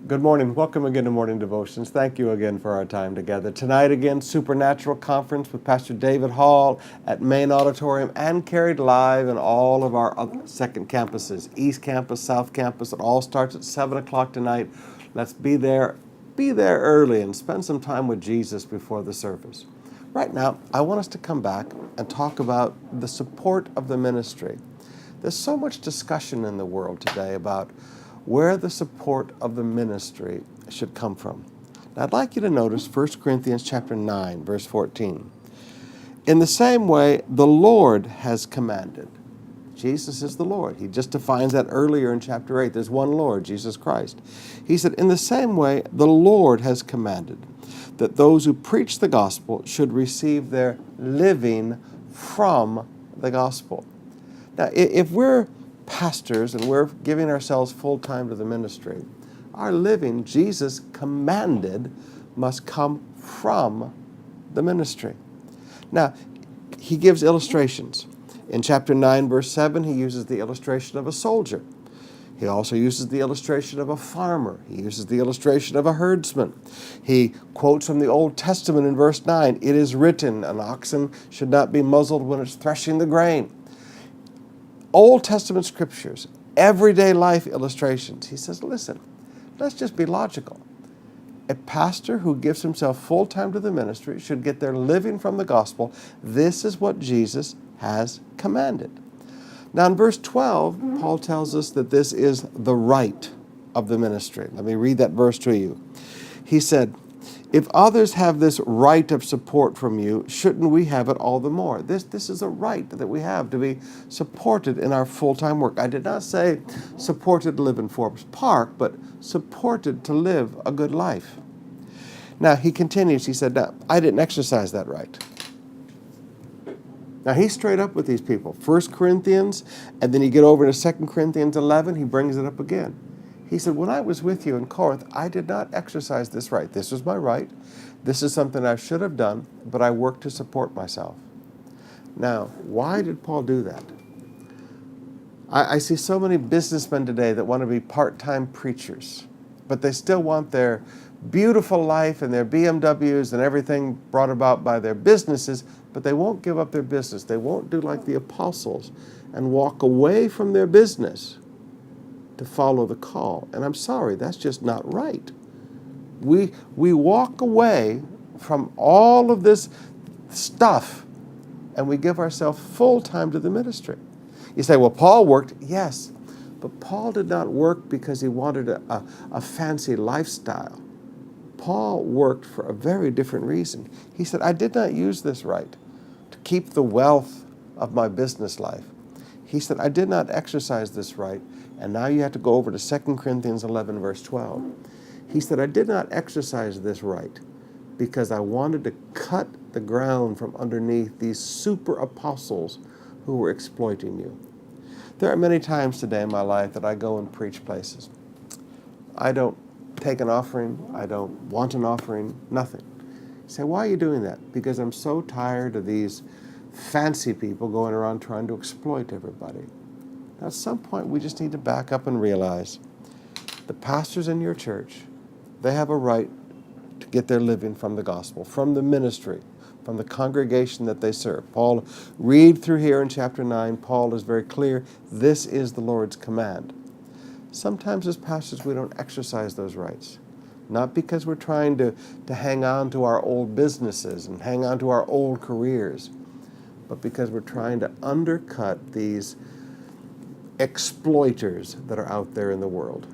Good morning. Welcome again to Morning Devotions. Thank you again for our time together. Tonight again, Supernatural Conference with Pastor David Hall at Main Auditorium and carried live in all of our second campuses, East Campus, South Campus. It all starts at 7 o'clock tonight. Let's be there early and spend some time with Jesus before the service. Right now, I want us to come back and talk about the support of the ministry. There's so much discussion in the world today about where the support of the ministry should come from. Now, I'd like you to notice 1 Corinthians chapter 9, verse 14. In the same way, the Lord has commanded. Jesus is the Lord. He just defines that earlier in chapter 8. There's one Lord, Jesus Christ. He said, in the same way, the Lord has commanded that those who preach the gospel should receive their living from the gospel. Now, if we're pastors and we're giving ourselves full time to the ministry, our living, Jesus commanded, must come from the ministry. Now, he gives illustrations. In chapter 9, verse 7, he uses the illustration of a soldier. He also uses the illustration of a farmer. He uses the illustration of a herdsman. He quotes from the Old Testament in verse 9, it is written, an oxen should not be muzzled when it's threshing the grain. Old Testament scriptures, everyday life illustrations. He says, listen, let's just be logical. A pastor who gives himself full time to the ministry should get their living from the gospel. This is what Jesus has commanded. Now in verse 12, Paul tells us that this is the right of the ministry. Let me read that verse to you. He said, if others have this right of support from you, shouldn't we have it all the more? This is a right that we have to be supported in our full-time work. I did not say supported to live in Forbes Park, but supported to live a good life. Now, he continues, he said, now, I didn't exercise that right. Now, he's straight up with these people. 1 Corinthians, and then you get over to 2 Corinthians 11, he brings it up again. He said, when I was with you in Corinth, I did not exercise this right. This was my right. This is something I should have done, but I worked to support myself. Now, why did Paul do that? I see so many businessmen today that want to be part-time preachers, but they still want their beautiful life and their BMWs and everything brought about by their businesses, but they won't give up their business. They won't do like the apostles and walk away from their business to follow the call. And I'm sorry, that's just not right. We walk away from all of this stuff and we give ourselves full time to the ministry. You say, well, Paul worked. Yes, but Paul did not work because he wanted a fancy lifestyle. Paul worked for a very different reason. He said, I did not use this right to keep the wealth of my business life. He said, I did not exercise this right. And now you have to go over to 2 Corinthians 11, verse 12. He said, I did not exercise this right because I wanted to cut the ground from underneath these super apostles who were exploiting you. There are many times today in my life that I go and preach places. I don't take an offering. I don't want an offering, nothing. You say, why are you doing that? Because I'm so tired of these fancy people going around trying to exploit everybody. At some point, we just need to back up and realize the pastors in your church, they have a right to get their living from the gospel, from the ministry, from the congregation that they serve. Paul, read through here in chapter 9, Paul is very clear, this is the Lord's command. Sometimes as pastors, we don't exercise those rights, not because we're trying to hang on to our old businesses and hang on to our old careers, but because we're trying to undercut these exploiters that are out there in the world.